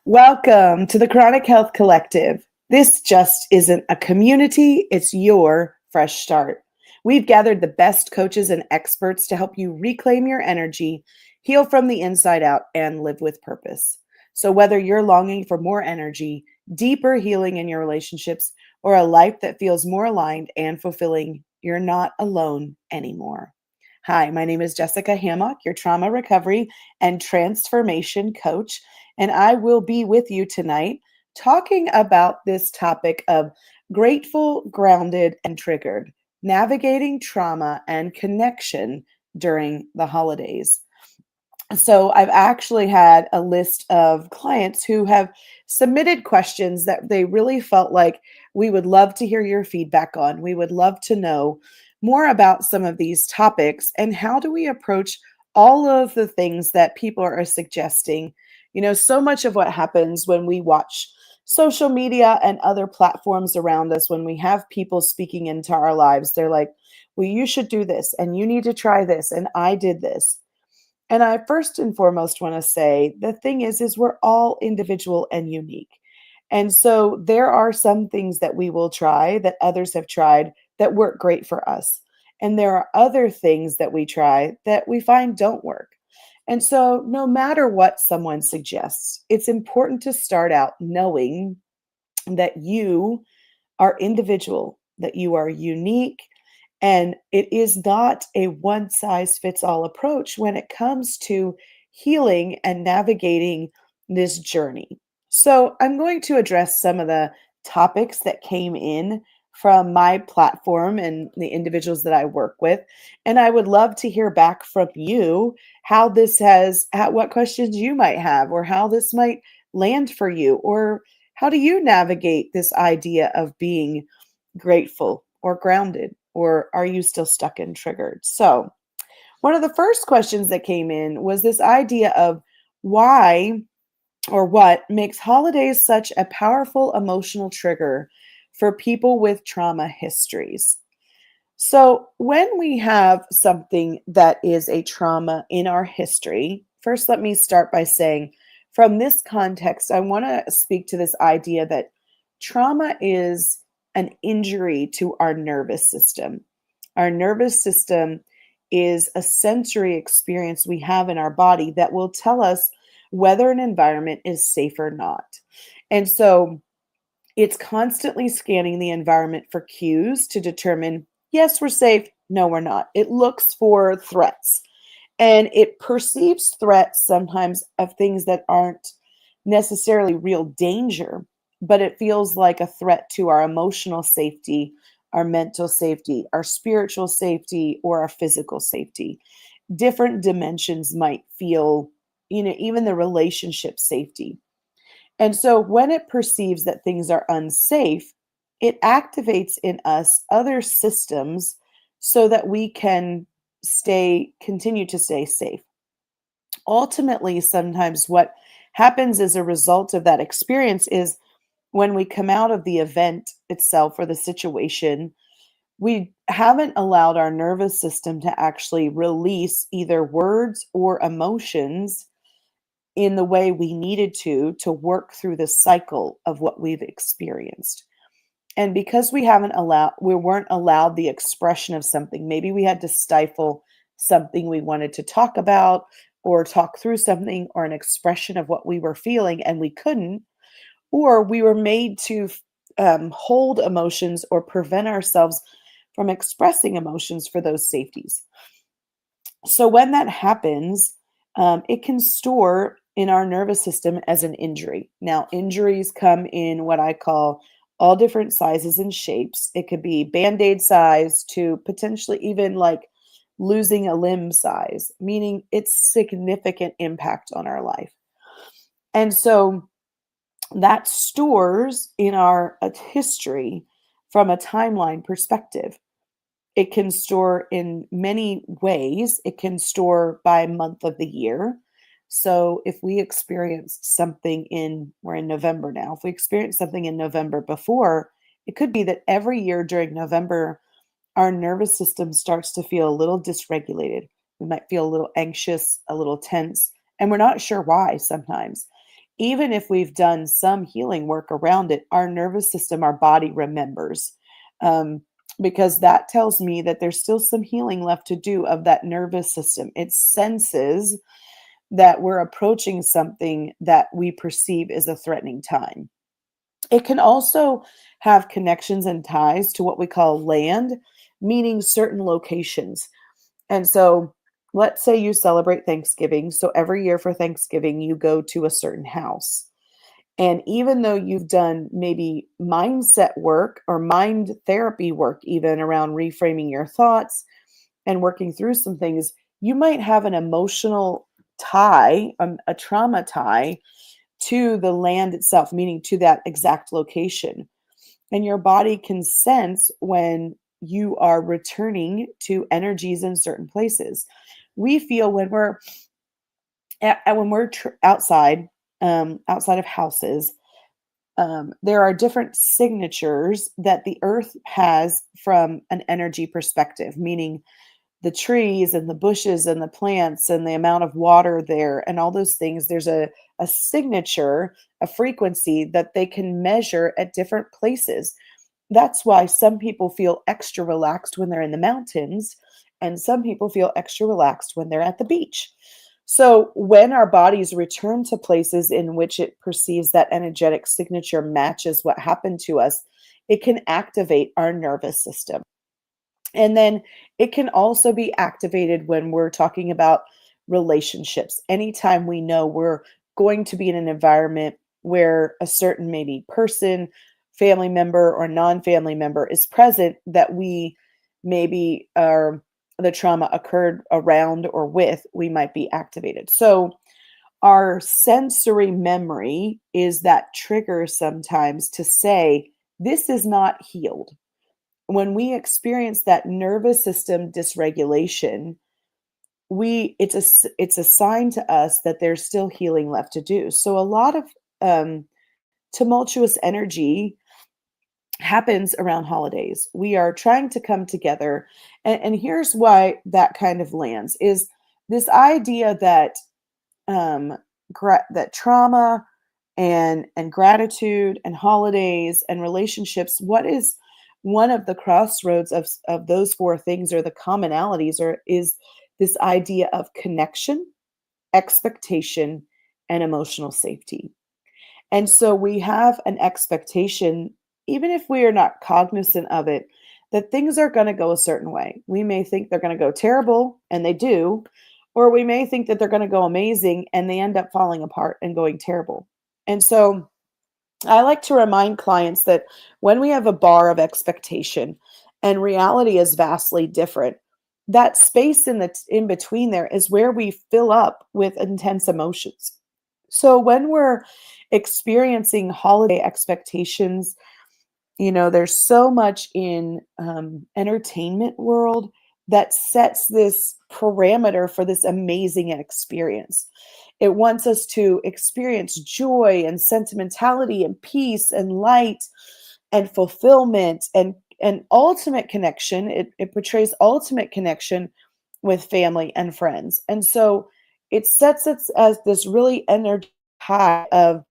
Welcome to the Chronic Health Collective. This just isn't a community, it's your fresh start. We've gathered the best coaches and experts to help you reclaim your energy, heal from the inside out, and live with purpose. So, whether you're longing for more energy, deeper healing in your relationships, or a life that feels more aligned and fulfilling, you're not alone anymore. Hi, my name is Jessica Hammock, your trauma recovery and transformation coach, and I will be with you tonight talking about this topic of grateful, grounded, and triggered, navigating trauma and connection during the holidays. So, I've actually had a list of clients who have submitted questions that they really felt like we would love to hear your feedback on. We would love to know more about some of these topics and how do we approach all of the things that people are suggesting. So much of what happens when we watch social media and other platforms around us, when we have people speaking into our lives, they're like, well, you should do this and you need to try this. And I did this. And I first and foremost want to say the thing is we're all individual and unique. And so there are some things that we will try that others have tried that work great for us. And there are other things that we try that we find don't work. And so no matter what someone suggests, it's important to start out knowing that you are individual, that you are unique, and it is not a one size fits all approach when it comes to healing and navigating this journey. So, I'm going to address some of the topics that came in from my platform and the individuals that I work with. And I would love to hear back from you how this what questions you might have, or how this might land for you, or how do you navigate this idea of being grateful or grounded, or are you still stuck and triggered? So, one of the first questions that came in was this idea of why or what makes holidays such a powerful emotional trigger for people with trauma histories. So, when we have something that is a trauma in our history, first let me start by saying, from this context, I want to speak to this idea that trauma is an injury to our nervous system. Our nervous system is a sensory experience we have in our body that will tell us whether an environment is safe or not. And so it's constantly scanning the environment for cues to determine, yes, we're safe, no, we're not. It looks for threats and it perceives threats sometimes of things that aren't necessarily real danger, but it feels like a threat to our emotional safety, our mental safety, our spiritual safety, or our physical safety. Different dimensions might feel, even the relationship safety. And so when it perceives that things are unsafe, it activates in us other systems so that we can continue to stay safe. Ultimately, sometimes what happens as a result of that experience is when we come out of the event itself or the situation, we haven't allowed our nervous system to actually release either words or emotions in the way we needed to work through the cycle of what we've experienced. And because we weren't allowed the expression of something, maybe we had to stifle something we wanted to talk about or talk through something or an expression of what we were feeling and we couldn't, or we were made to hold emotions or prevent ourselves from expressing emotions for those safeties. So when that happens, it can store in our nervous system as an injury. Now, injuries come in what I call all different sizes and shapes. It could be band-aid size to potentially even like losing a limb size, meaning it's significant impact on our life. And so that stores in our history from a timeline perspective. It can store in many ways. It can store by month of the year. So if we experienced something we're in November now, if we experienced something in November before, it could be that every year during November, our nervous system starts to feel a little dysregulated. We might feel a little anxious, a little tense, and we're not sure why sometimes. Even if we've done some healing work around it, our nervous system, our body remembers. Um, because that tells me that there's still some healing left to do of that nervous system. It senses that we're approaching something that we perceive as a threatening time. It can also have connections and ties to what we call land, meaning certain locations. And so, let's say you celebrate Thanksgiving. So, every year for Thanksgiving, you go to a certain house. And even though you've done maybe mindset work or mind therapy work, even around reframing your thoughts and working through some things, you might have an emotional tie, a trauma tie to the land itself, meaning to that exact location. And your body can sense when you are returning to energies in certain places. We feel when we're outside, outside of houses, there are different signatures that the earth has from an energy perspective, meaning the trees and the bushes and the plants and the amount of water there and all those things. There's a signature, a frequency that they can measure at different places. That's why some people feel extra relaxed when they're in the mountains, and some people feel extra relaxed when they're at the beach. So, when our bodies return to places in which it perceives that energetic signature matches what happened to us, it can activate our nervous system. And then it can also be activated when we're talking about relationships. Anytime we know we're going to be in an environment where a certain maybe person, family member, or non family member is present, that we maybe are the trauma occurred around or with, we might be activated. So, our sensory memory is that trigger sometimes to say, this is not healed. When we experience that nervous system dysregulation, it's a sign to us that there's still healing left to do. So a lot of um, tumultuous energy happens around holidays. We are trying to come together, and here's why that kind of lands is this idea that that trauma and gratitude and holidays and relationships, what is one of the crossroads of those four things, or the commonalities, or is this idea of connection, expectation, and emotional safety. And so we have an expectation, even if we are not cognizant of it, that things are going to go a certain way. We may think they're going to go terrible, and they do, or we may think that they're going to go amazing and they end up falling apart and going terrible. And so I like to remind clients that when we have a bar of expectation and reality is vastly different, that space in between there is where we fill up with intense emotions. So when we're experiencing holiday expectations, there's so much in entertainment world that sets this parameter for this amazing experience. It wants us to experience joy and sentimentality and peace and light and fulfillment and ultimate connection. It portrays ultimate connection with family and friends. And so it sets it as this really energy high of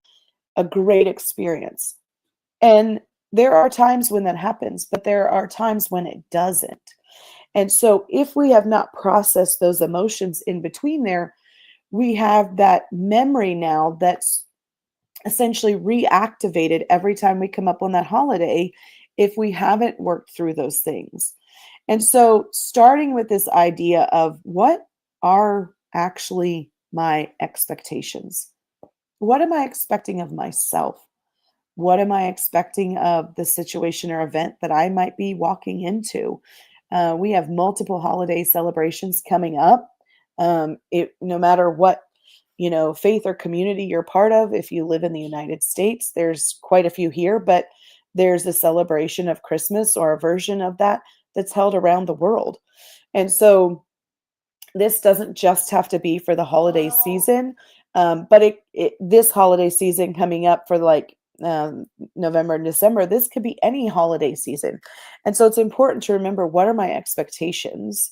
a great experience. And there are times when that happens, but there are times when it doesn't. And so if we have not processed those emotions in between there, we have that memory now that's essentially reactivated every time we come up on that holiday if we haven't worked through those things. And so starting with this idea of what are actually my expectations? What am I expecting of myself? What am I expecting of the situation or event that I might be walking into? We have multiple holiday celebrations coming up. No matter what, faith or community you're part of, if you live in the United States, there's quite a few here, but there's a celebration of Christmas or a version of that that's held around the world. And so this doesn't just have to be for the holiday season, but this holiday season coming up for like November and December, this could be any holiday season. And so it's important to remember, what are my expectations?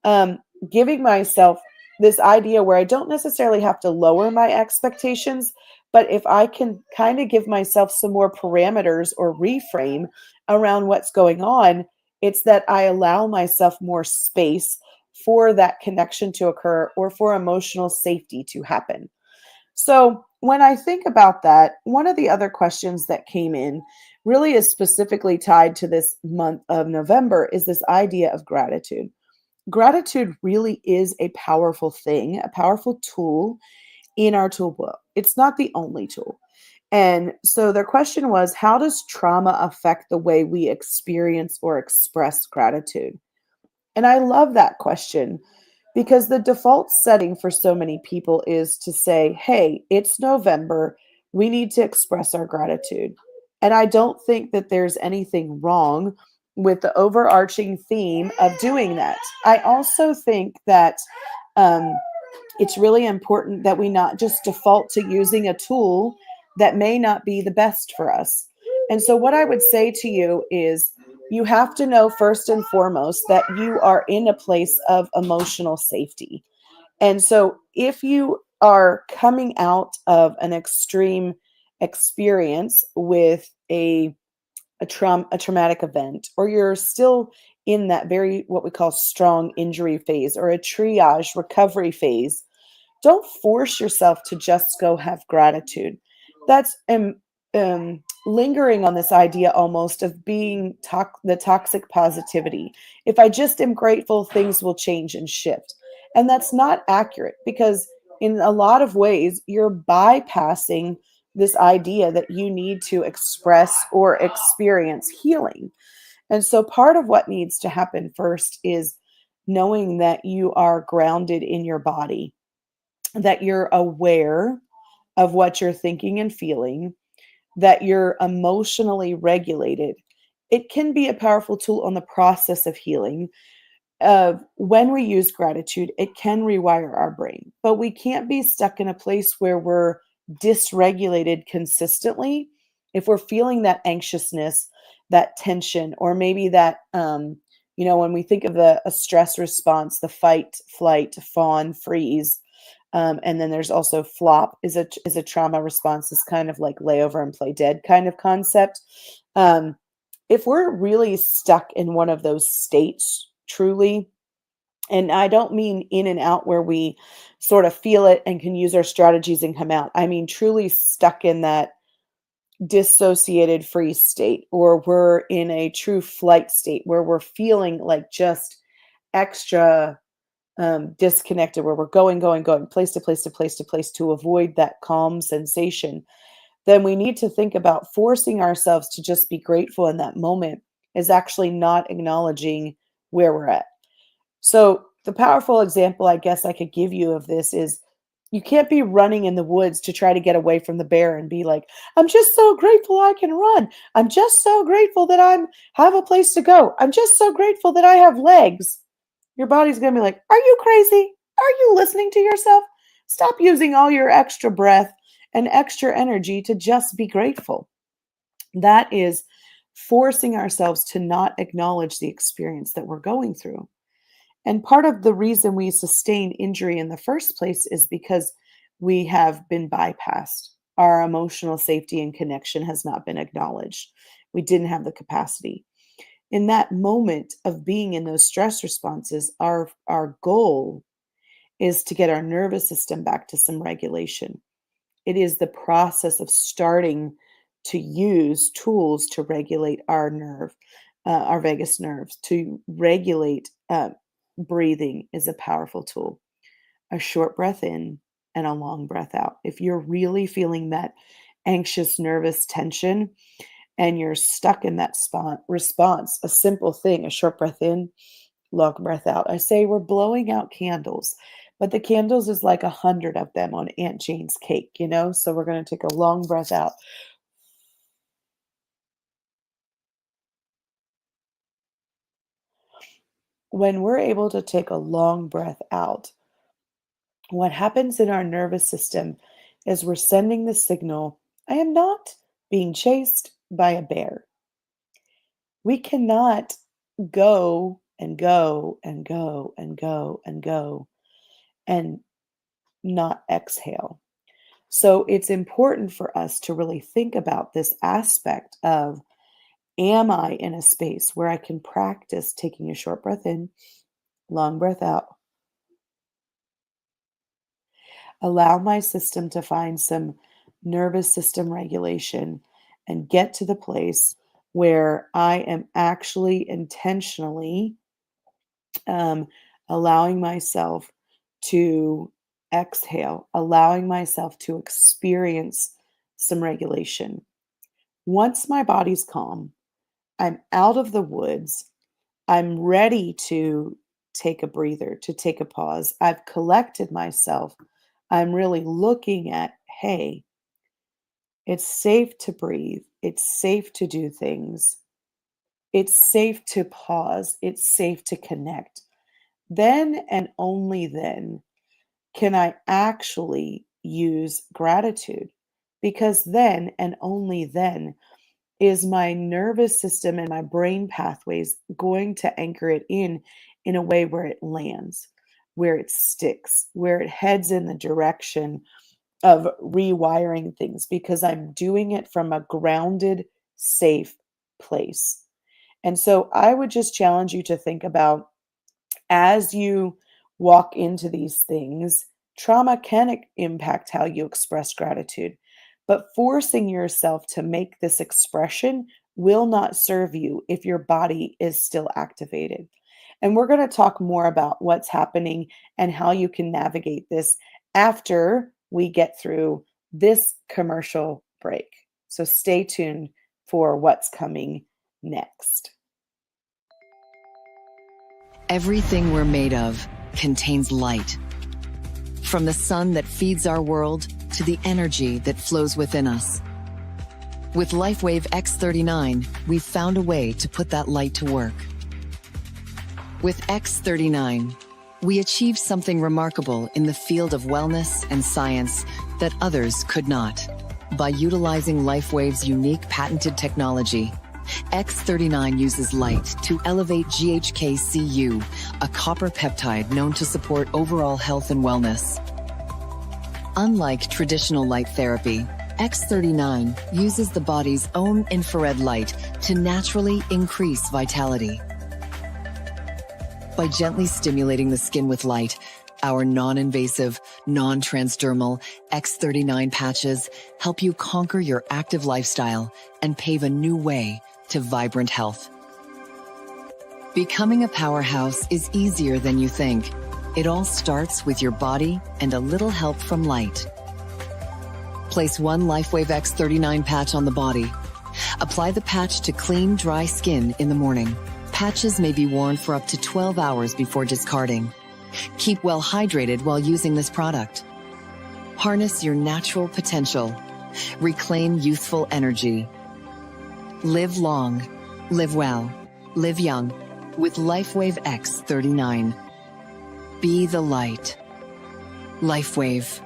Um, Giving myself this idea where I don't necessarily have to lower my expectations, But if I can kind of give myself some more parameters or reframe around what's going on, it's that I allow myself more space for that connection to occur or for emotional safety to happen. So, when I think about that, one of the other questions that came in really is specifically tied to this month of November is this idea of gratitude. Gratitude really is a powerful thing, a powerful tool in our toolbox. It's not the only tool. And so their question was, how does trauma affect the way we experience or express gratitude? And I love that question because the default setting for so many people is to say, hey, it's November. We need to express our gratitude. And I don't think that there's anything wrong with the overarching theme of doing that. I also think that um, it's really important that we not just default to using a tool that may not be the best for us. And so, what I would say to you is you have to know first and foremost that you are in a place of emotional safety. And so, if you are coming out of an extreme experience with a traumatic event, or you're still in that very what we call strong injury phase or a triage recovery phase, don't force yourself to just go have gratitude. That's lingering on this idea almost of being the toxic positivity. If I just am grateful, things will change and shift. And that's not accurate because, in a lot of ways, you're bypassing this idea that you need to express or experience healing. And so, part of what needs to happen first is knowing that you are grounded in your body, that you're aware of what you're thinking and feeling, that you're emotionally regulated. It can be a powerful tool on the process of healing. When we use gratitude, it can rewire our brain, but we can't be stuck in a place where we're dysregulated consistently. If we're feeling that anxiousness, that tension, or maybe that, when we think of a stress response, the fight, flight, fawn, freeze, and then there's also flop is a trauma response, is kind of like lay over and play dead kind of concept. Um, if we're really stuck in one of those states, truly, and I don't mean in and out where we sort of feel it and can use our strategies and come out. I mean truly stuck in that dissociated freeze state, or we're in a true flight state where we're feeling like just extra disconnected, where we're going, place to place to place to place to avoid that calm sensation. Then we need to think about forcing ourselves to just be grateful in that moment is actually not acknowledging where we're at. So, the powerful example I guess I could give you of this is you can't be running in the woods to try to get away from the bear and be like, I'm just so grateful I can run. I'm just so grateful that I have a place to go. I'm just so grateful that I have legs. Your body's going to be like, are you crazy? Are you listening to yourself? Stop using all your extra breath and extra energy to just be grateful. That is forcing ourselves to not acknowledge the experience that we're going through. And part of the reason we sustain injury in the first place is because we have been bypassed. Our emotional safety and connection has not been acknowledged. We didn't have the capacity. In that moment of being in those stress responses, our goal is to get our nervous system back to some regulation. It is the process of starting to use tools to regulate our vagus nerves, to regulate breathing is a powerful tool. A short breath in and a long breath out. If you're really feeling that anxious, nervous tension and you're stuck in that response, a simple thing, a short breath in, long breath out. I say we're blowing out candles, but the candles is like 100 of them on Aunt Jane's cake. So we're going to take a long breath out. When we're able to take a long breath out, what happens in our nervous system is we're sending the signal, I am not being chased by a bear. We cannot go and go and go and go and go and not exhale. So it's important for us to really think about this aspect of, am I in a space where I can practice taking a short breath in, long breath out, allow my system to find some nervous system regulation and get to the place where I am actually intentionally um, allowing myself to exhale, allowing myself to experience some regulation. Once my body's calm, I'm out of the woods. I'm ready to take a breather, to take a pause. I've collected myself. I'm really looking at, hey, it's safe to breathe. It's safe to do things. It's safe to pause. It's safe to connect. Then and only then can I actually use gratitude? Because then and only then is my nervous system and my brain pathways going to anchor it in a way where it lands, where it sticks, where it heads in the direction of rewiring things because I'm doing it from a grounded, safe place. And so I would just challenge you to think about, as you walk into these things, trauma can impact how you express gratitude, but forcing yourself to make this expression will not serve you if your body is still activated. And we're going to talk more about what's happening and how you can navigate this after we get through this commercial break. So stay tuned for what's coming next. Everything we're made of contains light. From the sun that feeds our world to the energy that flows within us. With LifeWave X39, we've found a way to put that light to work. With X39, we achieved something remarkable in the field of wellness and science that others could not. By utilizing LifeWave's unique patented technology, X39 uses light to elevate GHK-Cu, a copper peptide known to support overall health and wellness. Unlike traditional light therapy, X39 uses the body's own infrared light to naturally increase vitality. By gently stimulating the skin with light, our non-invasive, non-transdermal X39 patches help you conquer your active lifestyle and pave a new way to vibrant health. Becoming a powerhouse is easier than you think. It all starts with your body and a little help from light. Place one LifeWave X39 patch on the body. Apply the patch to clean, dry skin in the morning. Patches may be worn for up to 12 hours before discarding. Keep well hydrated while using this product. Harness your natural potential. Reclaim youthful energy. Live long, live well, live young with LifeWave X39. Be the light. LifeWave.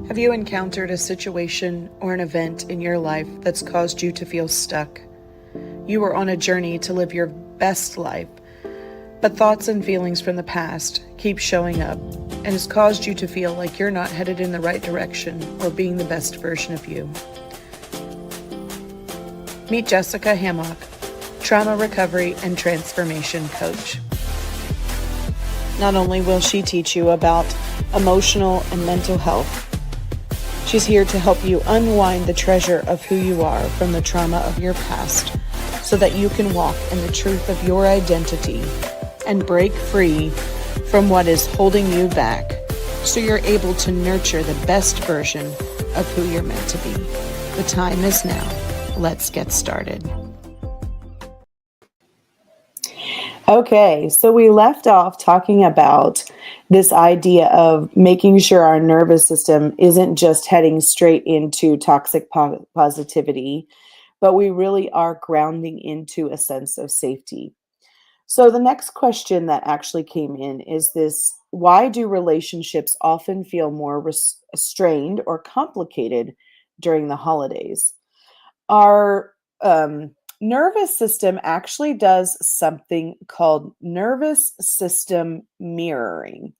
Have you encountered a situation or an event in your life that's caused you to feel stuck? You were on a journey to live your best life, but thoughts and feelings from the past keep showing up and has caused you to feel like you're not headed in the right direction or being the best version of you. Meet Jessica Hammock, trauma recovery and transformation coach. Not only will she teach you about emotional and mental health, she's here to help you unwind the treasure of who you are from the trauma of your past so that you can walk in the truth of your identity and break free from what is holding you back so you're able to nurture the best version of who you're meant to be. The time is now. Let's get started. Okay, so we left off talking about this idea of making sure our nervous system isn't just heading straight into toxic positivity, but we really are grounding into a sense of safety. So the next question that actually came in is this: why do relationships often feel more strained or complicated during the holidays? Our nervous system actually does something called nervous system mirroring.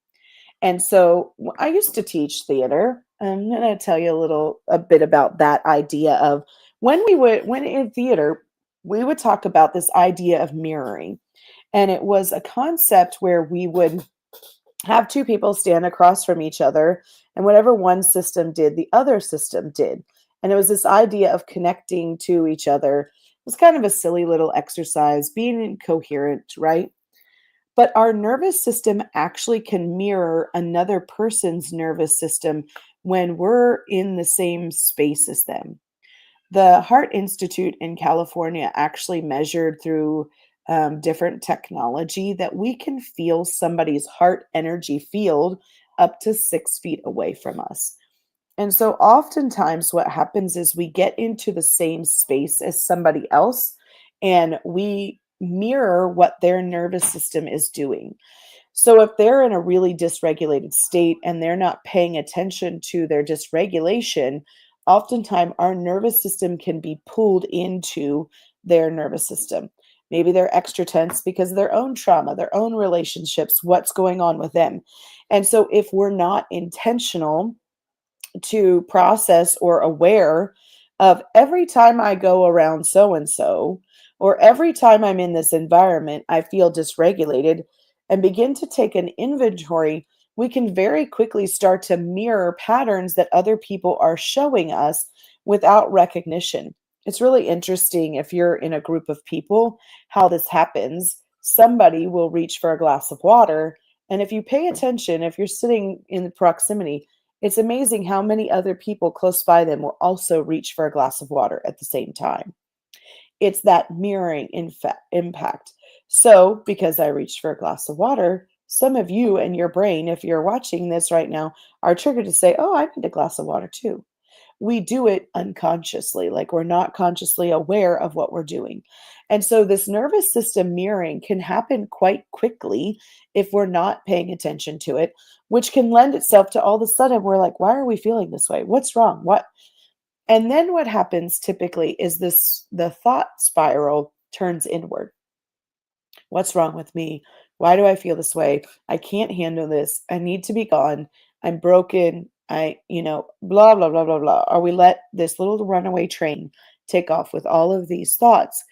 And so I used to teach theater. I'm going to tell you a bit about that idea of when in theater, we would talk about this idea of mirroring. And it was a concept where we would have two people stand across from each other, and whatever one system did, the other system did. And it was this idea of connecting to each other. It was kind of a silly little exercise, being coherent, right? But our nervous system actually can mirror another person's nervous system when we're in the same space as them. The Heart Institute in California actually measured through different technology that we can feel somebody's heart energy field up to 6 feet away from us. And so, oftentimes, what happens is we get into the same space as somebody else and we mirror what their nervous system is doing. So if they're in a really dysregulated state and they're not paying attention to their dysregulation, oftentimes our nervous system can be pulled into their nervous system. Maybe they're extra tense because of their own trauma, their own relationships, what's going on with them. And so if we're not intentional to process or aware of every time I go around so and so, or every time I'm in this environment, I feel dysregulated, and begin to take an inventory, we can very quickly start to mirror patterns that other people are showing us without recognition. It's really interesting if you're in a group of people, how this happens. Somebody will reach for a glass of water. And if you pay attention, if you're sitting in proximity, it's amazing how many other people close by them will also reach for a glass of water at the same time. It's that mirroring impact. So, because I reached for a glass of water, some of you and your brain, if you're watching this right now, are triggered to say, oh, I need a glass of water too. We do it unconsciously, like we're not consciously aware of what we're doing. And so, this nervous system mirroring can happen quite quickly if we're not paying attention to it, which can lend itself to all of a sudden we're like, why are we feeling this way? What's wrong? What? And then what happens typically is the thought spiral turns inward. What's wrong with me? Why do I feel this way? I can't handle this. I need to be gone. I'm broken. Blah, blah, blah, blah, blah. Or we let this little runaway train take off with all of these thoughts,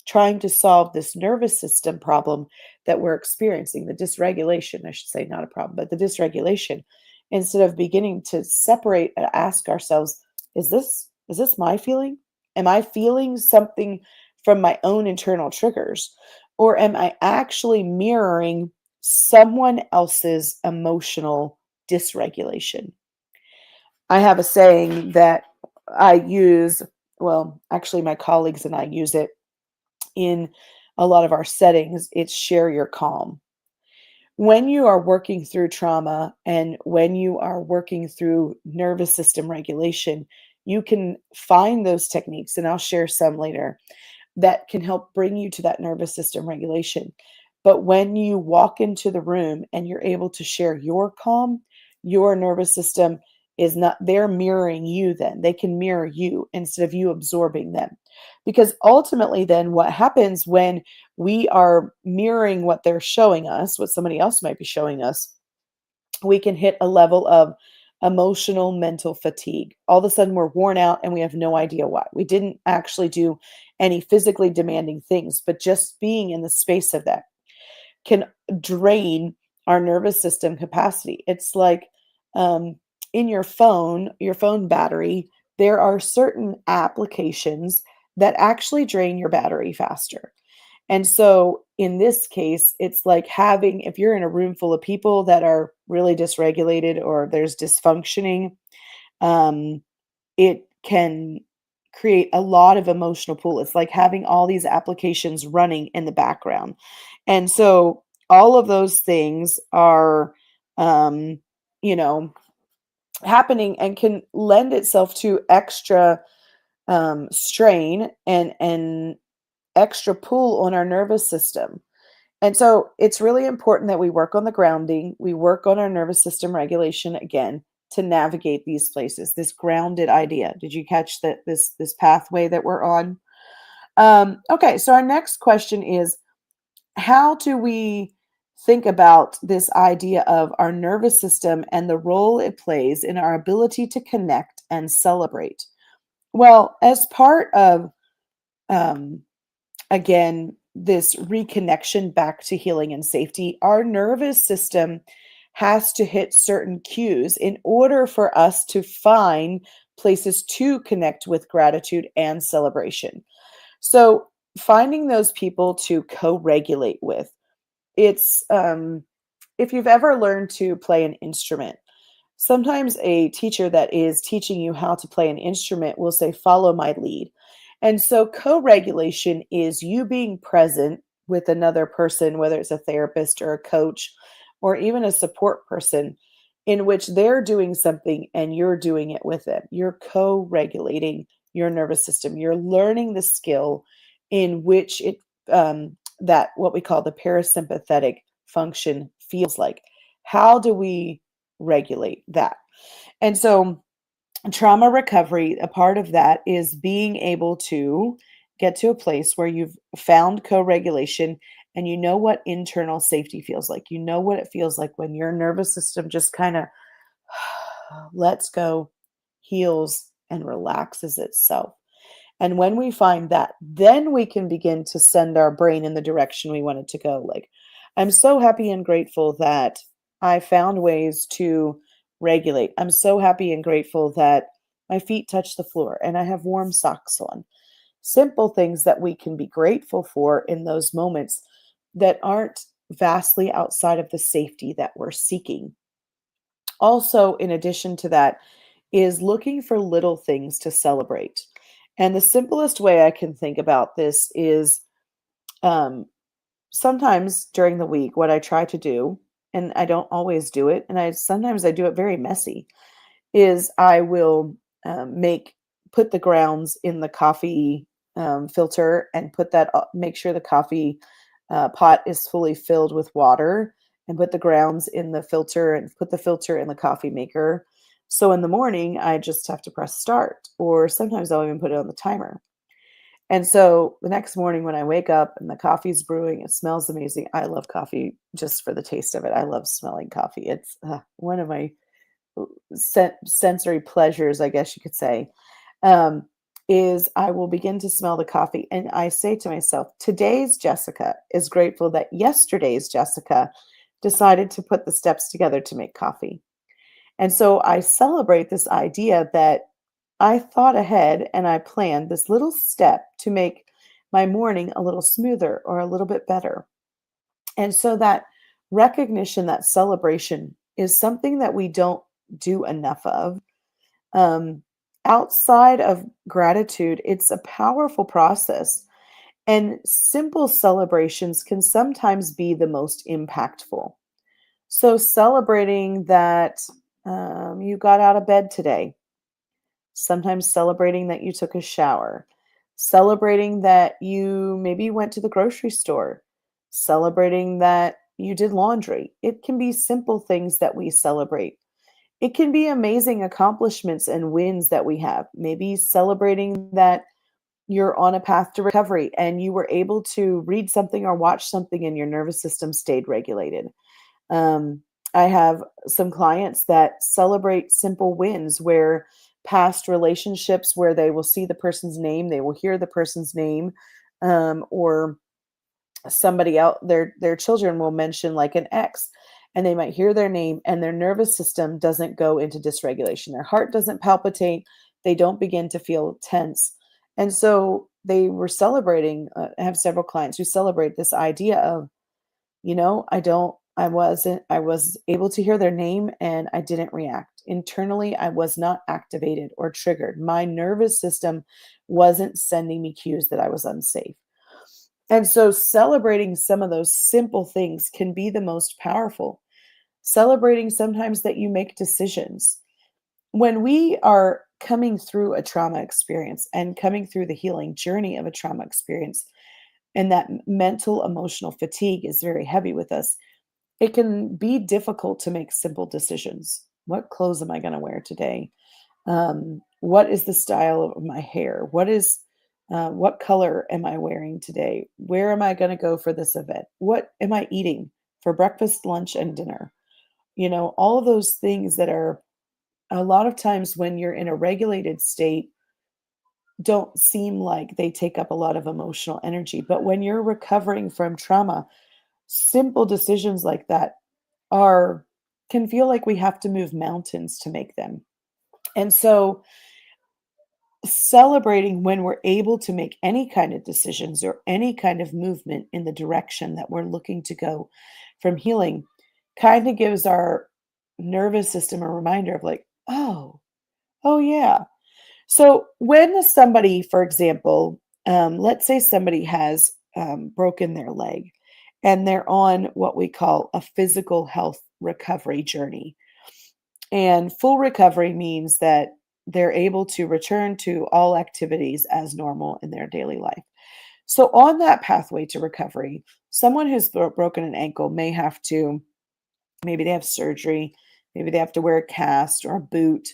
trying to solve this nervous system problem that we're experiencing, the dysregulation, I should say, not a problem, but the dysregulation, instead of beginning to separate and ask ourselves, is this my feeling? Am I feeling something from my own internal triggers? Or am I actually mirroring someone else's emotional dysregulation? I have a saying that I use, well, actually, my colleagues and I use it in a lot of our settings. It's share your calm. When you are working through trauma and when you are working through nervous system regulation, you can find those techniques, and I'll share some later, that can help bring you to that nervous system regulation. But when you walk into the room and you're able to share your calm, your nervous system is not, they're mirroring you then. They can mirror you instead of you absorbing them. Because ultimately, then what happens when we are mirroring what they're showing us, what somebody else might be showing us, we can hit a level of emotional mental fatigue. All of a sudden, we're worn out and we have no idea why. We didn't actually do any physically demanding things, but just being in the space of that can drain our nervous system capacity. It's like in your phone battery, there are certain applications that actually drain your battery faster. And so in this case, it's like having, if you're in a room full of people that are really dysregulated or there's dysfunctioning, um, it can create a lot of emotional pull. It's like having all these applications running in the background. And so all of those things are, um, you know, happening and can lend itself to extra strain and extra pull on our nervous system. And so it's really important that we work on the grounding, we work on our nervous system regulation again to navigate these places. This grounded idea. Did you catch that this pathway that we're on? Okay, so our next question is, how do we think about this idea of our nervous system and the role it plays in our ability to connect and celebrate? Well, as part of, um, again, this reconnection back to healing and safety, our nervous system has to hit certain cues in order for us to find places to connect with gratitude and celebration. So, finding those people to co regulate with, it's if you've ever learned to play an instrument, sometimes a teacher that is teaching you how to play an instrument will say, "Follow my lead." And so co-regulation is you being present with another person, whether it's a therapist or a coach or even a support person, in which they're doing something and you're doing it with them. You're co-regulating your nervous system. You're learning the skill in which that what we call the parasympathetic function feels like. How do we regulate that? And so trauma recovery, a part of that is being able to get to a place where you've found co-regulation and you know what internal safety feels like. You know what it feels like when your nervous system just kind of lets go, heals, and relaxes itself. And when we find that, then we can begin to send our brain in the direction we want it to go. Like, I'm so happy and grateful that I found ways to regulate. I'm so happy and grateful that my feet touch the floor and I have warm socks on. Simple things that we can be grateful for in those moments that aren't vastly outside of the safety that we're seeking. Also, in addition to that, is looking for little things to celebrate. And the simplest way I can think about this is um, sometimes during the week, what I try to do, and I don't always do it, and I sometimes I do it very messy, is I will make put the grounds in the coffee filter and put that make sure the coffee pot is fully filled with water and put the grounds in the filter and put the filter in the coffee maker. So in the morning, I just have to press start, or sometimes I'll even put it on the timer. And so the next morning when I wake up and the coffee's brewing, it smells amazing. I love coffee just for the taste of it. I love smelling coffee. It's one of my sensory pleasures, I guess you could say, um, is I will begin to smell the coffee. And I say to myself, today's Jessica is grateful that yesterday's Jessica decided to put the steps together to make coffee. And so I celebrate this idea that I thought ahead and I planned this little step to make my morning a little smoother or a little bit better. And so that recognition, that celebration is something that we don't do enough of. Um, Outside of gratitude, it's a powerful process. And simple celebrations can sometimes be the most impactful. So, celebrating that you got out of bed today, sometimes celebrating that you took a shower, celebrating that you maybe went to the grocery store, celebrating that you did laundry. It can be simple things that we celebrate. It can be amazing accomplishments and wins that we have. Maybe celebrating that you're on a path to recovery and you were able to read something or watch something and your nervous system stayed regulated. Um, I have some clients that celebrate simple wins where past relationships where they will see the person's name, they will hear the person's name, or somebody out their children will mention like an ex and they might hear their name and their nervous system doesn't go into dysregulation. Their heart doesn't palpitate. They don't begin to feel tense. And so they were celebrating. I have several clients who celebrate this idea of, I was able to hear their name and I didn't react. Internally, I was not activated or triggered. My nervous system wasn't sending me cues that I was unsafe. And so celebrating some of those simple things can be the most powerful. Celebrating sometimes that you make decisions. When we are coming through a trauma experience and coming through the healing journey of a trauma experience, and that mental emotional fatigue is very heavy with us, it can be difficult to make simple decisions. What clothes am I going to wear today? What is the style of my hair? What is What color am I wearing today? Where am I going to go for this event? What am I eating for breakfast, lunch, and dinner? All of those things that are a lot of times when you're in a regulated state don't seem like they take up a lot of emotional energy. But when you're recovering from trauma, simple decisions like that are can feel like we have to move mountains to make them. And so celebrating when we're able to make any kind of decisions or any kind of movement in the direction that we're looking to go from healing kind of gives our nervous system a reminder of like, oh yeah. So when somebody, for example, let's say somebody has broken their leg and they're on what we call a physical health recovery journey. And full recovery means that they're able to return to all activities as normal in their daily life. So, on that pathway to recovery, someone who's broken an ankle may have to, maybe they have surgery, maybe they have to wear a cast or a boot,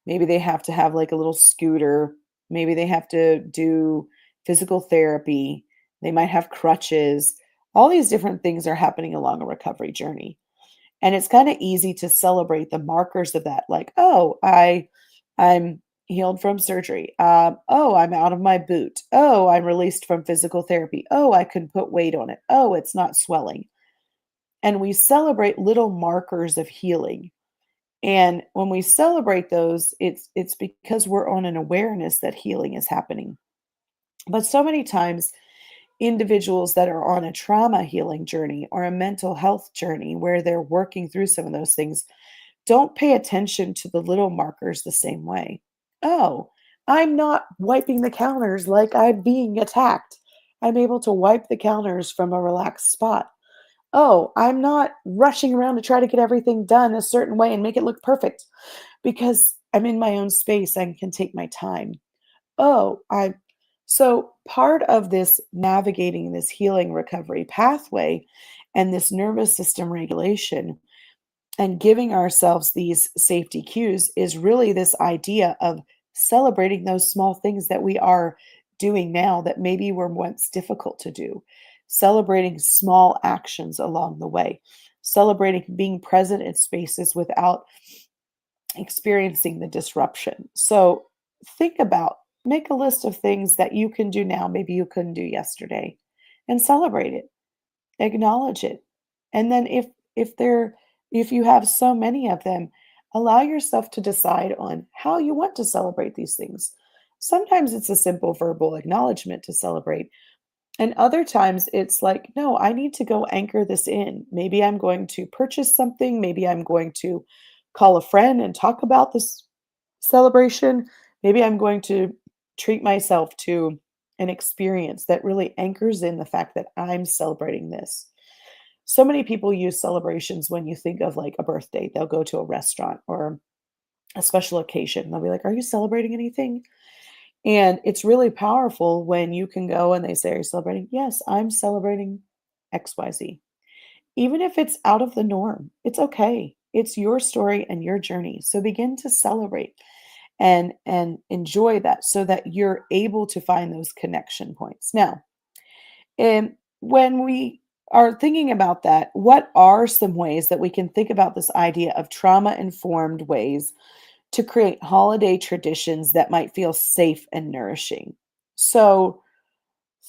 maybe they have to have like a little scooter, maybe they have to do physical therapy, they might have crutches. All these different things are happening along a recovery journey. And it's kind of easy to celebrate the markers of that, like, oh, I'm healed from surgery. Oh, I'm out of my boot. Oh, I'm released from physical therapy. Oh, I can put weight on it. Oh, it's not swelling. And we celebrate little markers of healing. And when we celebrate those, it's because we're on an awareness that healing is happening. But so many times individuals that are on a trauma healing journey or a mental health journey where they're working through some of those things don't pay attention to the little markers the same way. Oh, I'm not wiping the counters like I'm being attacked. I'm able to wipe the counters from a relaxed spot. Oh, I'm not rushing around to try to get everything done a certain way and make it look perfect because I'm in my own space and can take my time. Oh, I so part of this navigating this healing recovery pathway and this nervous system regulation and giving ourselves these safety cues is really this idea of celebrating those small things that we are doing now that maybe were once difficult to do, celebrating small actions along the way, celebrating being present in spaces without experiencing the disruption. So think about, make a list of things that you can do now, maybe you couldn't do yesterday, and celebrate it, acknowledge it. And then if you have so many of them, allow yourself to decide on how you want to celebrate these things. Sometimes it's a simple verbal acknowledgement to celebrate. And other times it's like, no, I need to go anchor this in. Maybe I'm going to purchase something. Maybe I'm going to call a friend and talk about this celebration. Maybe I'm going to treat myself to an experience that really anchors in the fact that I'm celebrating this. So many people use celebrations when you think of like a birthday. They'll go to a restaurant or a special occasion. They'll be like, are you celebrating anything? And it's really powerful when you can go and they say, are you celebrating? Yes, I'm celebrating XYZ. Even if it's out of the norm, it's okay. It's your story and your journey. So begin to celebrate and enjoy that so that you're able to find those connection points. Now, when we are thinking about that, what are some ways that we can think about this idea of trauma informed ways to create holiday traditions that might feel safe and nourishing? So,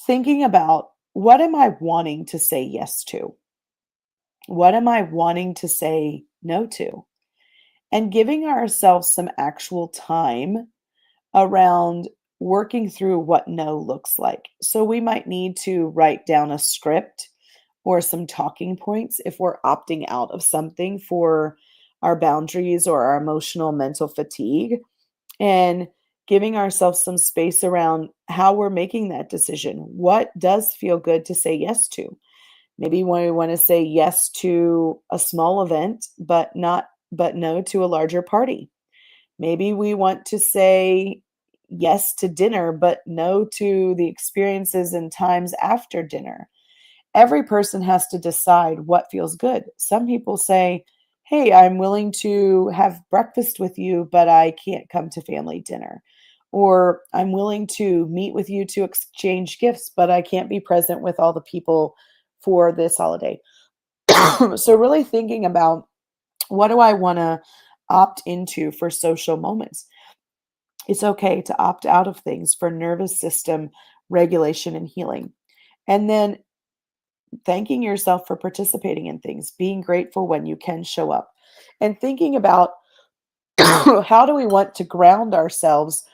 thinking about what am I wanting to say yes to? What am I wanting to say no to? And giving ourselves some actual time around working through what no looks like. So we might need to write down a script or some talking points if we're opting out of something for our boundaries or our emotional mental fatigue, and giving ourselves some space around how we're making that decision. What does feel good to say yes to? Maybe when we want to say yes to a small event, but no to a larger party. Maybe we want to say yes to dinner, but no to the experiences and times after dinner. Every person has to decide what feels good. Some people say, hey, I'm willing to have breakfast with you, but I can't come to family dinner. Or I'm willing to meet with you to exchange gifts, but I can't be present with all the people for this holiday. So, really thinking about what do I want to opt into for social moments? It's okay to opt out of things for nervous system regulation and healing. And then thanking yourself for participating in things, being grateful when you can show up, and thinking about how do we want to ground ourselves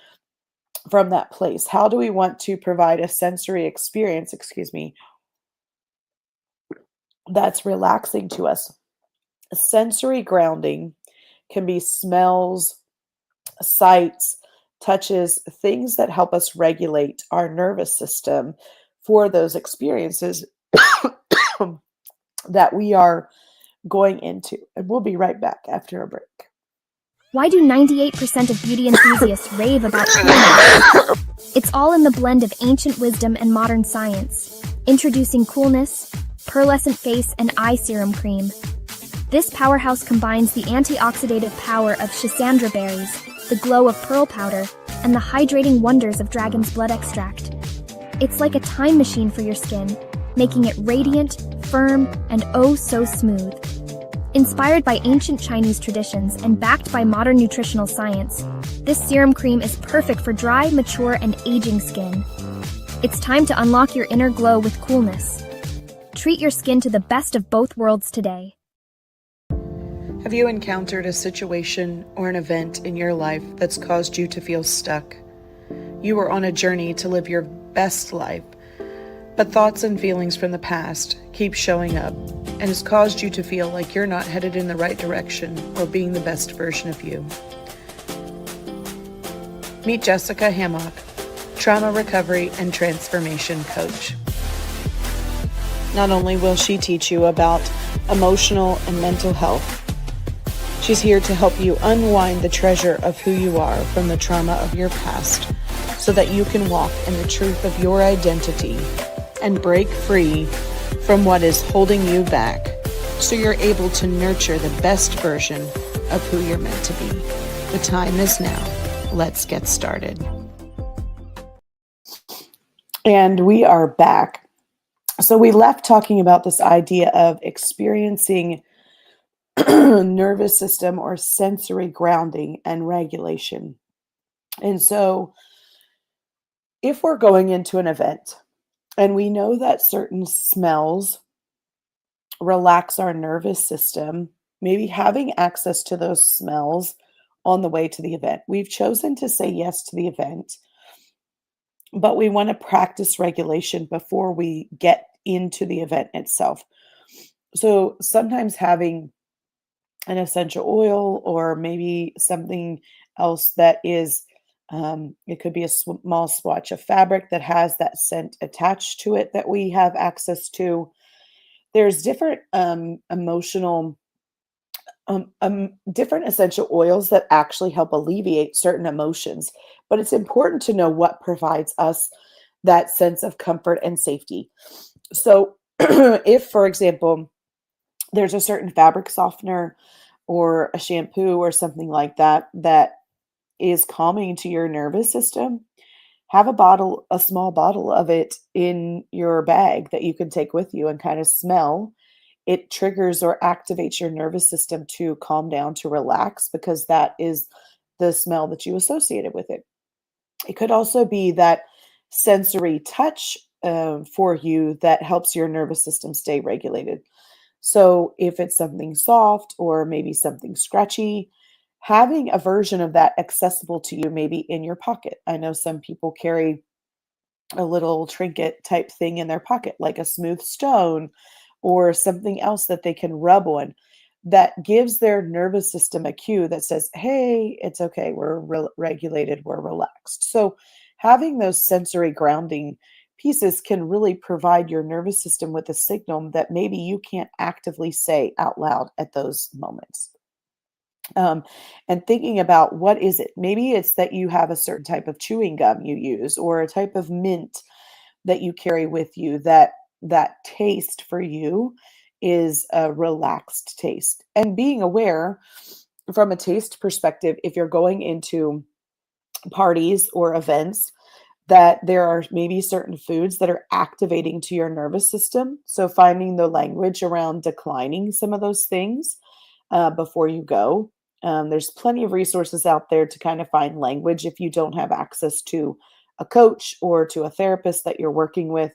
from that place? How do we want to provide a sensory experience, excuse me, that's relaxing to us? Sensory grounding can be smells, sights, touches, things that help us regulate our nervous system for those experiences that we are going into. And we'll be right back after a break. Why do 98% of beauty enthusiasts rave about coolness? It's all in the blend of ancient wisdom and modern science. Introducing Coolness, Pearlescent Face and Eye Serum Cream. This powerhouse combines the antioxidative power of schisandra berries, the glow of pearl powder, and the hydrating wonders of dragon's blood extract. It's like a time machine for your skin, making it radiant, firm, and oh so smooth. Inspired by ancient Chinese traditions and backed by modern nutritional science, this serum cream is perfect for dry, mature, and aging skin. It's time to unlock your inner glow with Coolness. Treat your skin to the best of both worlds today. Have you encountered a situation or an event in your life that's caused you to feel stuck? You were on a journey to live your best life, but thoughts and feelings from the past keep showing up, and has caused you to feel like you're not headed in the right direction or being the best version of you. Meet Jessica Hammock, trauma recovery and transformation coach. Not only will she teach you about emotional and mental health, she's here to help you unwind the treasure of who you are from the trauma of your past so that you can walk in the truth of your identity and break free from what is holding you back so you're able to nurture the best version of who you're meant to be. The time is now. Let's get started. And we are back. So we left talking about this idea of experiencing nervous system or sensory grounding and regulation. And so if we're going into an event and we know that certain smells relax our nervous system, maybe having access to those smells on the way to the event. We've chosen to say yes to the event, but we want to practice regulation before we get into the event itself. So sometimes having an essential oil or maybe something else that is, it could be a small swatch of fabric that has that scent attached to it that we have access to. There's different different essential oils that actually help alleviate certain emotions, but it's important to know what provides us that sense of comfort and safety. So if, for example, there's a certain fabric softener or a shampoo or something like that that is calming to your nervous system, have a small bottle of it in your bag that you can take with you and kind of smell. It triggers or activates your nervous system to calm down, to relax, because that is the smell that you associated with it. It could also be that sensory touch for you that helps your nervous system stay regulated. So if it's something soft or maybe something scratchy, having a version of that accessible to you, maybe in your pocket. I know some people carry a little trinket type thing in their pocket, like a smooth stone or something else that they can rub on that gives their nervous system a cue that says, hey, it's okay, we're regulated, we're relaxed. So having those sensory grounding pieces can really provide your nervous system with a signal that maybe you can't actively say out loud at those moments. And thinking about what is it? Maybe it's that you have a certain type of chewing gum you use or a type of mint that you carry with you that taste for you is a relaxed taste. And being aware from a taste perspective, if you're going into parties or events, that there are maybe certain foods that are activating to your nervous system. So finding the language around declining some of those things before you go. There's plenty of resources out there to kind of find language if you don't have access to a coach or to a therapist that you're working with.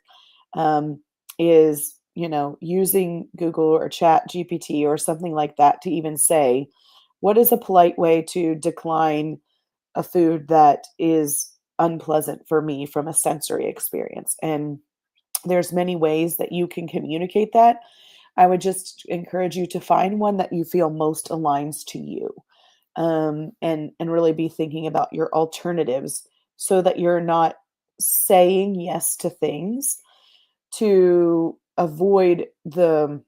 Is using Google or Chat GPT or something like that to even say, what is a polite way to decline a food that is unpleasant for me from a sensory experience? And there's many ways that you can communicate that. I would just encourage you to find one that you feel most aligns to you, and really be thinking about your alternatives so that you're not saying yes to things to avoid the.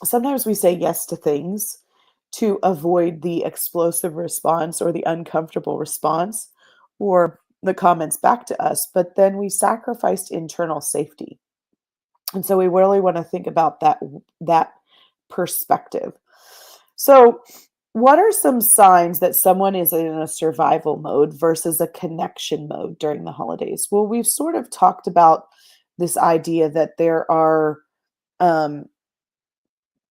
Sometimes we say yes to things to avoid the explosive response or the uncomfortable response or the comments back to us, but then we sacrificed internal safety. And so we really want to think about that perspective. So, what are some signs that someone is in a survival mode versus a connection mode during the holidays? Well, we've sort of talked about this idea that there are um,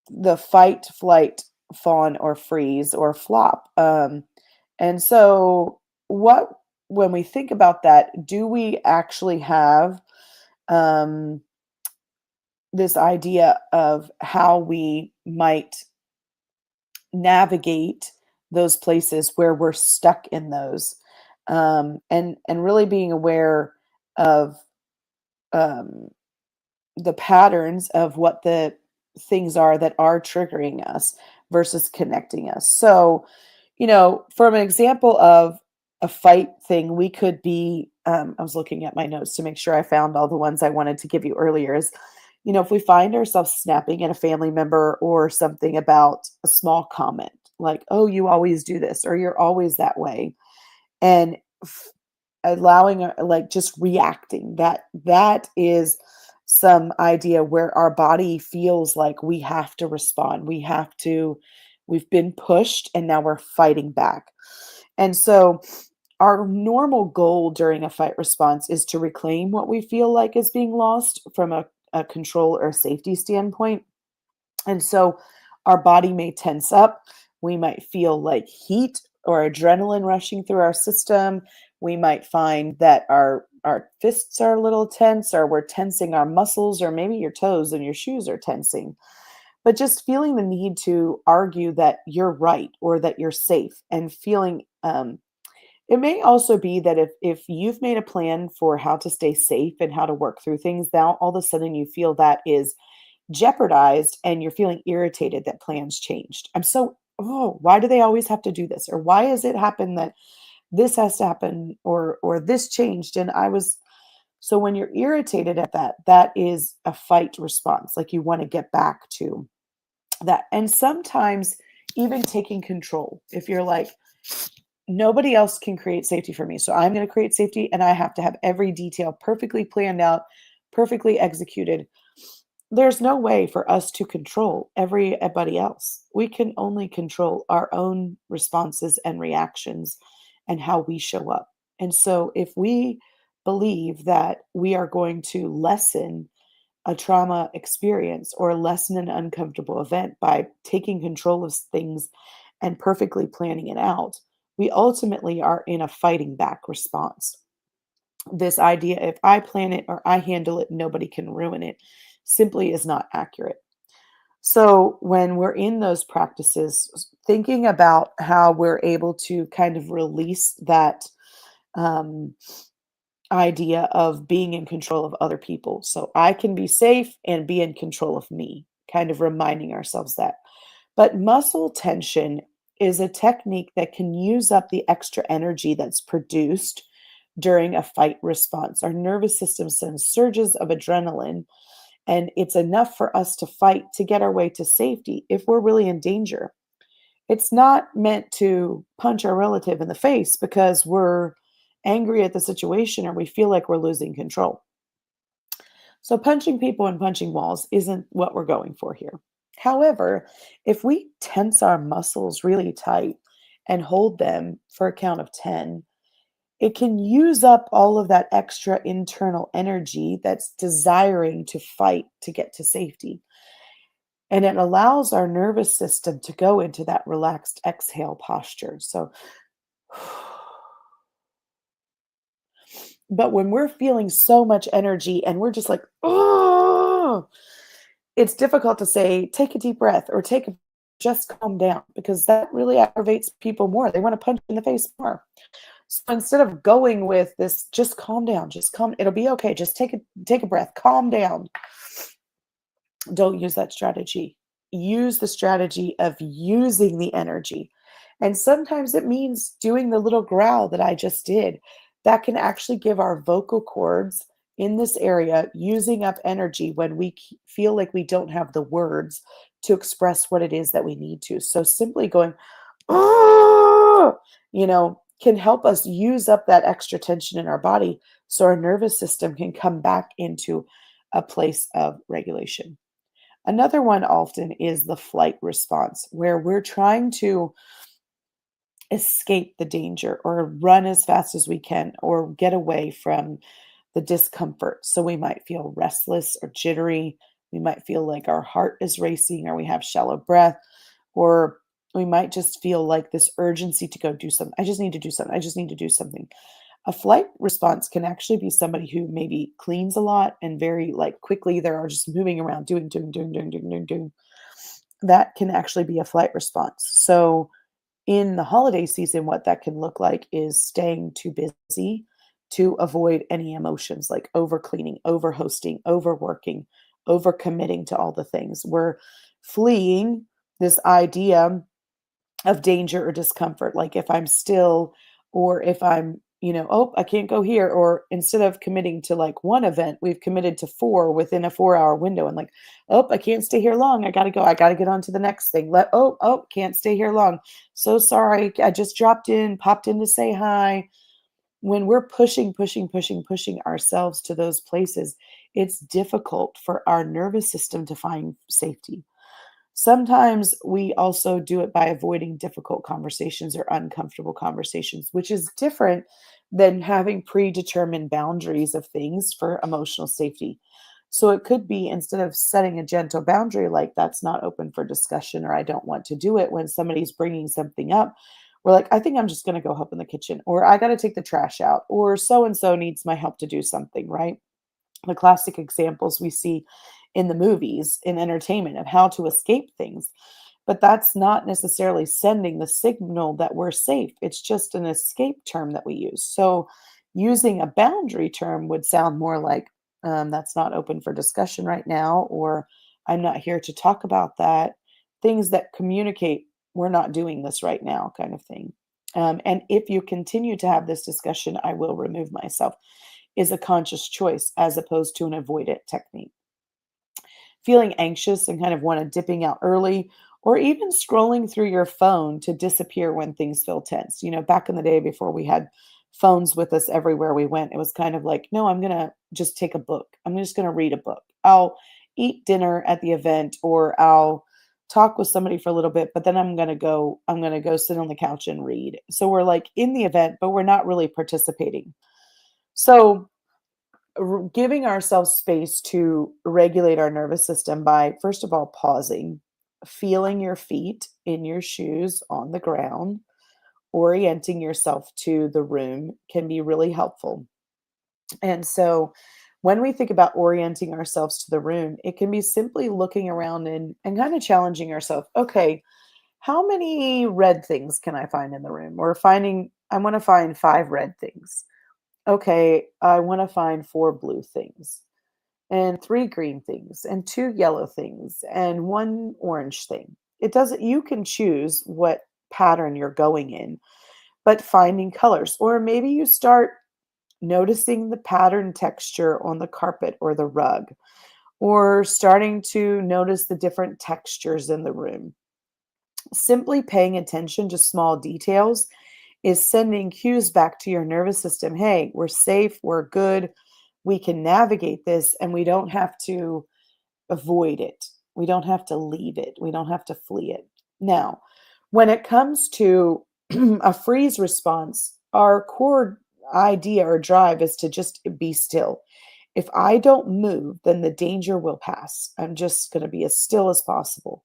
the fight, flight, fawn, or freeze, or flop. And so, what when we think about that, do we actually have um, this idea of how we might navigate those places where we're stuck in those, and really being aware of um, the patterns of what the things are that are triggering us versus connecting us. So, from an example of a fight thing, we could be, I was looking at my notes to make sure I found all the ones I wanted to give you earlier. Is, if we find ourselves snapping at a family member or something about a small comment, like, oh, you always do this, or you're always that way, and allowing like just reacting, that is some idea where our body feels like we have to respond, we've been pushed and now we're fighting back. And so our normal goal during a fight response is to reclaim what we feel like is being lost from a control or safety standpoint. And so our body may tense up. We might feel like heat or adrenaline rushing through our system. We might find that our fists are a little tense, or we're tensing our muscles, or maybe your toes and your shoes are tensing. But just feeling the need to argue that you're right or that you're safe, and feeling it may also be that if you've made a plan for how to stay safe and how to work through things, now all of a sudden you feel that is jeopardized and you're feeling irritated that plans changed. Why do they always have to do this? Or why has it happened that this has to happen, or this changed and I was. So when you're irritated at that, that is a fight response. Like, you want to get back to that. And sometimes even taking control. If you're like, nobody else can create safety for me, so I'm going to create safety and I have to have every detail perfectly planned out, perfectly executed. There's no way for us to control everybody else. We can only control our own responses and reactions and how we show up. And so if we believe that we are going to lessen a trauma experience or lessen an uncomfortable event by taking control of things and perfectly planning it out, we ultimately are in a fighting back response. This idea, if I plan it or I handle it, nobody can ruin it, simply is not accurate. So when we're in those practices, thinking about how we're able to kind of release that um, idea of being in control of other people. So I can be safe and be in control of me, kind of reminding ourselves that. But muscle tension is a technique that can use up the extra energy that's produced during a fight response. Our nervous system sends surges of adrenaline, and it's enough for us to fight to get our way to safety if we're really in danger. It's not meant to punch our relative in the face because we're angry at the situation or we feel like we're losing control. So, punching people and punching walls isn't what we're going for here. However, if we tense our muscles really tight and hold them for a count of 10, it can use up all of that extra internal energy that's desiring to fight to get to safety. And it allows our nervous system to go into that relaxed exhale posture. So, but when we're feeling so much energy and we're just like, oh, it's difficult to say, take a deep breath or just calm down, because that really aggravates people more. They want to punch in the face more. So instead of going with this, just calm down, just calm, it'll be okay. Just take a breath, calm down. Don't use that strategy. Use the strategy of using the energy. And sometimes it means doing the little growl that I just did. That can actually give our vocal cords in this area using up energy when we feel like we don't have the words to express what it is that we need to. So simply going, "Ah," can help us use up that extra tension in our body so our nervous system can come back into a place of regulation. Another one often is the flight response, where we're trying to escape the danger or run as fast as we can or get away from the discomfort. So we might feel restless or jittery. We might feel like our heart is racing or we have shallow breath, or we might just feel like this urgency to go do something. I just need to do something. I just need to do something. A flight response can actually be somebody who maybe cleans a lot and very like quickly they're just moving around doing. That can actually be a flight response. So in the holiday season, what that can look like is staying too busy to avoid any emotions like over cleaning, over hosting, overworking, over committing to all the things. We're fleeing this idea of danger or discomfort. Like if I'm still, or if I'm, oh, I can't go here. Or instead of committing to like one event, we've committed to four within a 4 hour window. And like, oh, I can't stay here long. I got to go. I got to get on to the next thing. Can't stay here long. So sorry. I just popped in to say hi. When we're pushing ourselves to those places, it's difficult for our nervous system to find safety. Sometimes we also do it by avoiding difficult conversations or uncomfortable conversations, which is different than having predetermined boundaries of things for emotional safety. So it could be, instead of setting a gentle boundary like that's not open for discussion or I don't want to do it, when somebody's bringing something up, we're like, I think I'm just going to go help in the kitchen, or I got to take the trash out, or so and so needs my help to do something, right? The classic examples we see in the movies in entertainment of how to escape things. But that's not necessarily sending the signal that we're safe. It's just an escape term that we use. So using a boundary term would sound more like, that's not open for discussion right now, or I'm not here to talk about that. Things that communicate, we're not doing this right now, kind of thing. And if you continue to have this discussion, I will remove myself, is a conscious choice as opposed to an avoid it technique. Feeling anxious and kind of want to dipping out early, or even scrolling through your phone to disappear when things feel tense. Back in the day before we had phones with us everywhere we went, it was kind of like, no, I'm going to just take a book. I'm just going to read a book. I'll eat dinner at the event, or I'll talk with somebody for a little bit, but then I'm going to go sit on the couch and read. So we're like in the event, but we're not really participating. So giving ourselves space to regulate our nervous system by, first of all, pausing, feeling your feet in your shoes on the ground, orienting yourself to the room can be really helpful. And so when we think about orienting ourselves to the room, it can be simply looking around and kind of challenging ourselves. Okay, how many red things can I find in the room? Or I want to find 5 red things. Okay, I want to find 4 blue things and 3 green things and 2 yellow things and 1 orange thing. You can choose what pattern you're going in, but finding colors. Or maybe you start noticing the pattern texture on the carpet or the rug, or starting to notice the different textures in the room. Simply paying attention to small details is sending cues back to your nervous system. Hey, we're safe, we're good, we can navigate this, and we don't have to avoid it. We don't have to leave it. We don't have to flee it. Now, when it comes to a freeze response, our core idea or drive is to just be still. If I don't move, then the danger will pass. I'm just going to be as still as possible.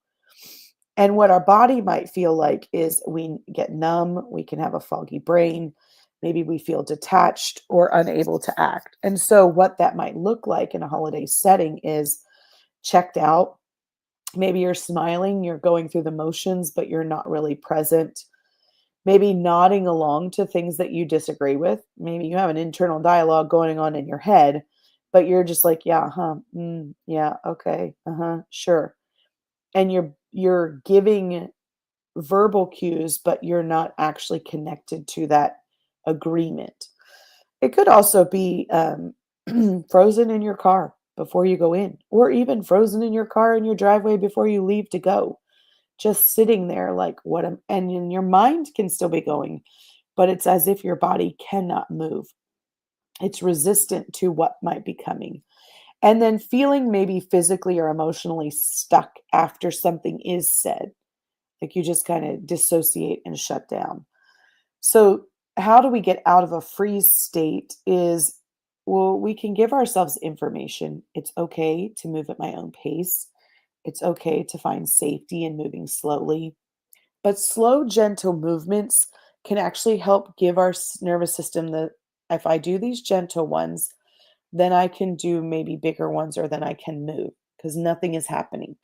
And what our body might feel like is we get numb, we can have a foggy brain, maybe we feel detached or unable to act. And so, what that might look like in a holiday setting is checked out. Maybe you're smiling, you're going through the motions, but you're not really present. Maybe nodding along to things that you disagree with. Maybe you have an internal dialogue going on in your head, but you're just like, yeah, huh, yeah, okay, uh-huh, sure. And you're giving verbal cues, but you're not actually connected to that agreement. It could also be frozen in your car before you go in, or even frozen in your car in your driveway before you leave to go. Just sitting there, like, and in your mind can still be going, but it's as if your body cannot move. It's resistant to what might be coming. And then feeling maybe physically or emotionally stuck after something is said. Like you just kind of dissociate and shut down. So, how do we get out of a freeze state? Is, well, we can give ourselves information. It's okay to move at my own pace. It's okay to find safety in moving slowly. But slow, gentle movements can actually help give our nervous system the, if I do these gentle ones, then I can do maybe bigger ones or then I can move because nothing is happening.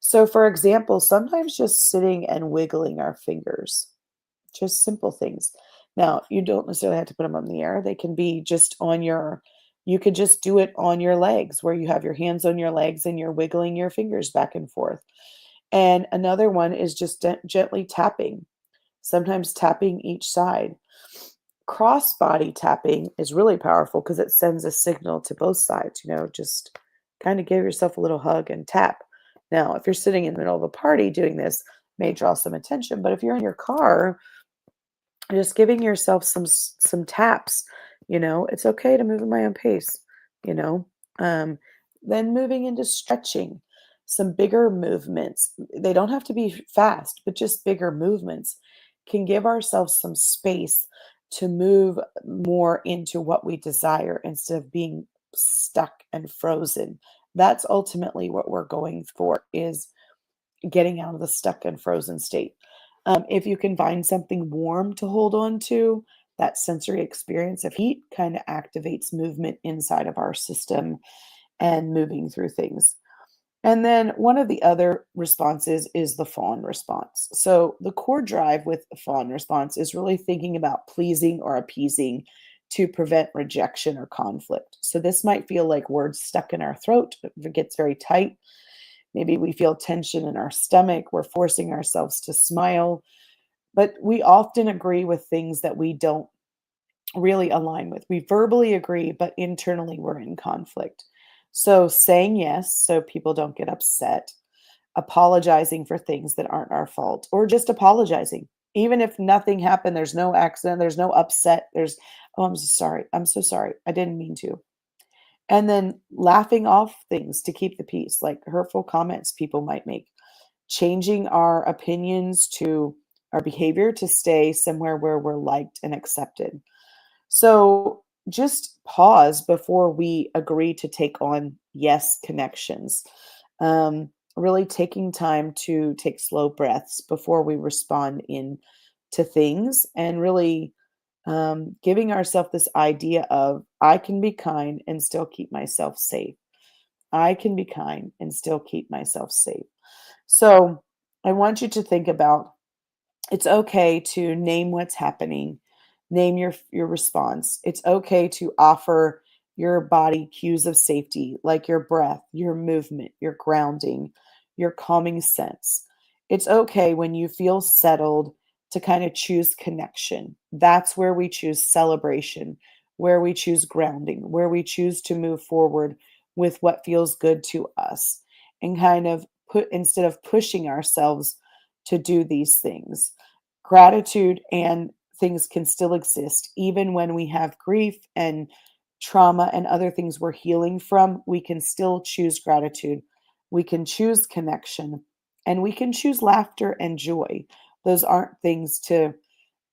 So, for example, sometimes just sitting and wiggling our fingers, just simple things. Now, you don't necessarily have to put them on the air. They can be just on your, you could just do it on your legs where you have your hands on your legs and you're wiggling your fingers back and forth. And another one is just gently tapping, sometimes tapping each side. Cross body tapping is really powerful because it sends a signal to both sides, just kind of give yourself a little hug and tap. Now, if you're sitting in the middle of a party doing this, may draw some attention, but if you're in your car, just giving yourself some taps, it's okay to move at my own pace, you know. Um, then moving into stretching, some bigger movements. They don't have to be fast, but just bigger movements can give ourselves some space to move more into what we desire instead of being stuck and frozen. That's ultimately what we're going for, is getting out of the stuck and frozen state. If you can find something warm to hold on to, that sensory experience of heat kind of activates movement inside of our system and moving through things. And then one of the other responses is the fawn response. So the core drive with the fawn response is really thinking about pleasing or appeasing to prevent rejection or conflict. So this might feel like words stuck in our throat. If it gets very tight, maybe we feel tension in our stomach. We're forcing ourselves to smile, but we often agree with things that we don't really align with. We verbally agree, but internally we're in conflict. So saying yes so people don't get upset, apologizing for things that aren't our fault, or just apologizing. Even if nothing happened, there's no accident, there's no upset, oh, I'm so sorry. I'm so sorry. I didn't mean to. And then laughing off things to keep the peace, like hurtful comments people might make, changing our opinions to our behavior to stay somewhere where we're liked and accepted. So just pause before we agree to take on yes connections. Really taking time to take slow breaths before we respond in to things, and really giving ourselves this idea of, I can be kind and still keep myself safe. I can be kind and still keep myself safe. So I want you to think about, it's okay to name what's happening, name your response. It's okay to offer your body cues of safety, like your breath, your movement, your grounding, your calming sense. It's okay when you feel settled to kind of choose connection. That's where we choose celebration, where we choose grounding, where we choose to move forward with what feels good to us, and kind of instead of pushing ourselves to do these things. Gratitude and things can still exist even when we have grief and trauma and other things we're healing from. We can still choose gratitude. We can choose connection, and we can choose laughter and joy. Those aren't things to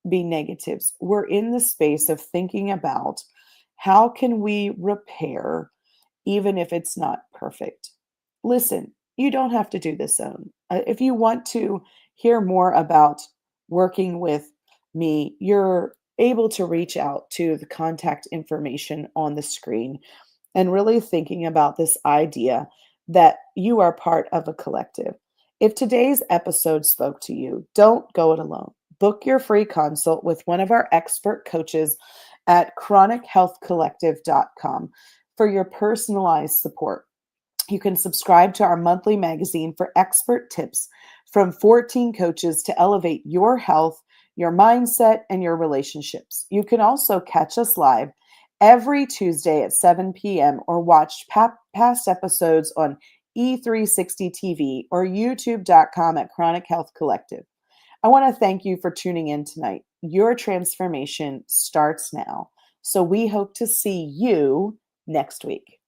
be negatives. We're in the space of thinking about how can we repair even if it's not perfect. Listen, you don't have to do this alone. If you want to hear more about working with me, you're able to reach out to the contact information on the screen and really thinking about this idea that you are part of a collective. If today's episode spoke to you, don't go it alone. Book your free consult with one of our expert coaches at chronichealthcollective.com for your personalized support. You can subscribe to our monthly magazine for expert tips from 14 coaches to elevate your health, your mindset, and your relationships. You can also catch us live every Tuesday at 7 p.m. or watch past episodes on E360 TV or youtube.com at Chronic Health Collective. I want to thank you for tuning in tonight. Your transformation starts now. So we hope to see you next week.